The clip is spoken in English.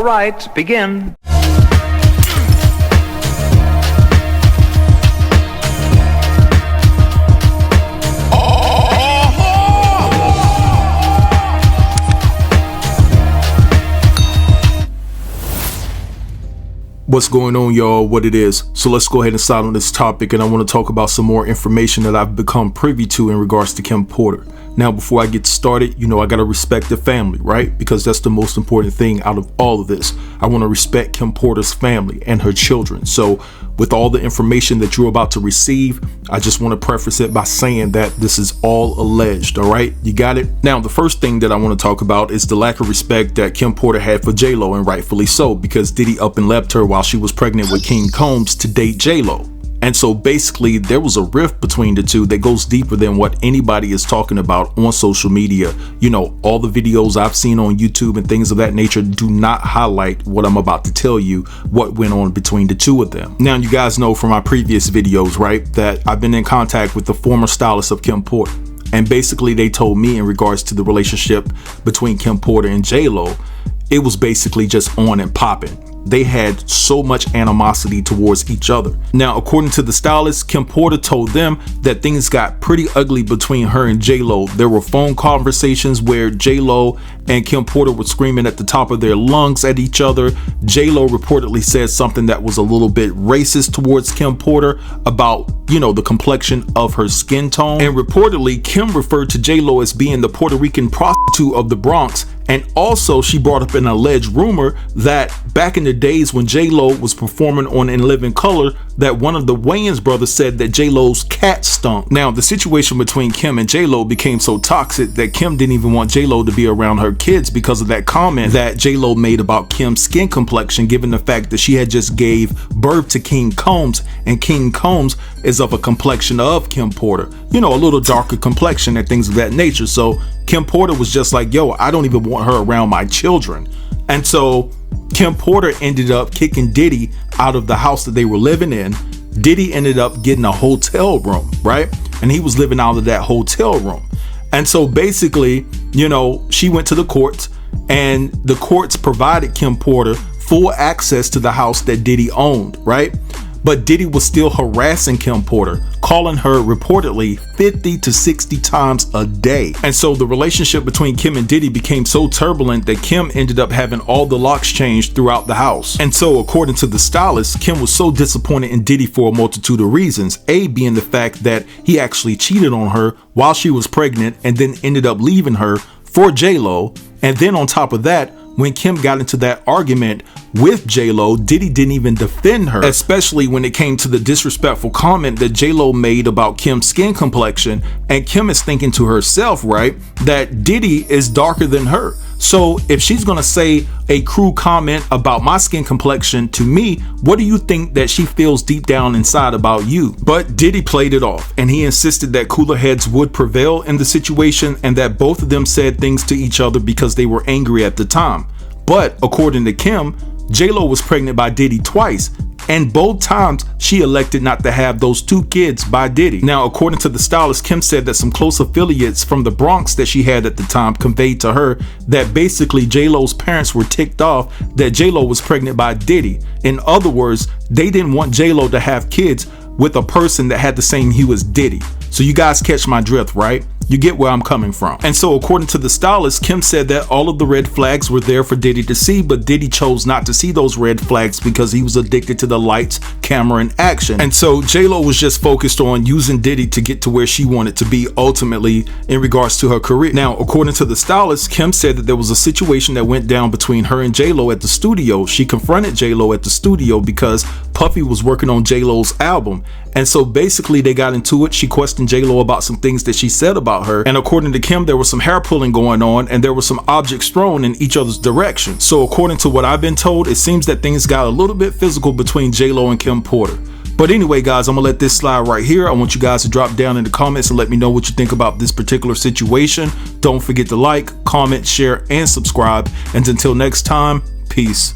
All right, begin. What's going on, y'all? What it is. So let's go ahead and start on this topic, and I want to talk about some more information that I've become privy to in regards to Kim Porter. Now, before I get started, I got to respect the family, right? Because that's the most important thing out of all of this. I want to respect Kim Porter's family and her children. So with all the information that you're about to receive, I just want to preface it by saying that this is all alleged, all right? You got it? Now, the first thing that I want to talk about is the lack of respect that Kim Porter had for J-Lo, and rightfully so, because Diddy up and left her while she was pregnant with King Combs to date J-Lo. And so basically there was a rift between the two that goes deeper than what anybody is talking about on social media. All the videos I've seen on YouTube and things of that nature do not highlight what I'm about to tell you, what went on between the two of them. Now, you guys know from my previous videos, right, that I've been in contact with the former stylist of Kim Porter. And basically they told me in regards to the relationship between Kim Porter and J-Lo, it was basically just on and popping. They had so much animosity towards each other. Now, according to the stylist, Kim Porter told them that things got pretty ugly between her and J-Lo. There were phone conversations where J-Lo and Kim Porter were screaming at the top of their lungs at each other. J-Lo reportedly said something that was a little bit racist towards Kim Porter about, the complexion of her skin tone. And reportedly, Kim referred to J-Lo as being the Puerto Rican prostitute of the Bronx. And also she brought up an alleged rumor that back in the days when J-Lo was performing on In Living Color, that one of the Wayans brothers said that J-Lo's cat stunk. Now, the situation between Kim and J-Lo became so toxic that Kim didn't even want J-Lo to be around her kids because of that comment that J-Lo made about Kim's skin complexion, given the fact that she had just gave birth to King Combs, and King Combs is of a complexion of Kim Porter, a little darker complexion and things of that nature. So Kim Porter was just like, yo, I don't even want her around my children. And so Kim Porter ended up kicking Diddy out of the house that they were living in. Diddy ended up getting a hotel room, right? And he was living out of that hotel room. And so basically, she went to the courts, and the courts provided Kim Porter full access to the house that Diddy owned, right? But Diddy was still harassing Kim Porter, calling her reportedly 50 to 60 times a day. And so the relationship between Kim and Diddy became so turbulent that Kim ended up having all the locks changed throughout the house. And so according to the stylist, Kim was so disappointed in Diddy for a multitude of reasons. A being the fact that he actually cheated on her while she was pregnant and then ended up leaving her for J-Lo. And then on top of that, when Kim got into that argument with J-Lo, Diddy didn't even defend her, especially when it came to the disrespectful comment that J-Lo made about Kim's skin complexion. And Kim is thinking to herself, right, that Diddy is darker than her. So if she's gonna say a crude comment about my skin complexion to me, what do you think that she feels deep down inside about you? But Diddy played it off, and he insisted that cooler heads would prevail in the situation, and that both of them said things to each other because they were angry at the time. But according to Kim, J-Lo was pregnant by Diddy twice, and both times she elected not to have those two kids by Diddy. Now, according to the stylist, Kim said that some close affiliates from the Bronx that she had at the time conveyed to her that basically J-Lo's parents were ticked off that J-Lo was pregnant by Diddy. In other words, they didn't want J-Lo to have kids with a person that had the same hue as Diddy. So you guys catch my drift, right? You get where I'm coming from. And so according to the stylist, Kim said that all of the red flags were there for Diddy to see, but Diddy chose not to see those red flags because he was addicted to the lights, camera, and action. And so J-Lo was just focused on using Diddy to get to where she wanted to be ultimately in regards to her career. Now, according to the stylist, Kim said that there was a situation that went down between her and J-Lo at the studio. She confronted J-Lo at the studio because Puffy was working on J-Lo's album. And so basically they got into it. She questioned J-Lo about some things that she said about her. And according to Kim, there was some hair pulling going on, and there were some objects thrown in each other's direction. So according to what I've been told, it seems that things got a little bit physical between J-Lo and Kim Porter. But anyway, guys, I'm gonna let this slide right here. I want you guys to drop down in the comments and let me know what you think about this particular situation. Don't forget to like, comment, share, and subscribe. And until next time, peace.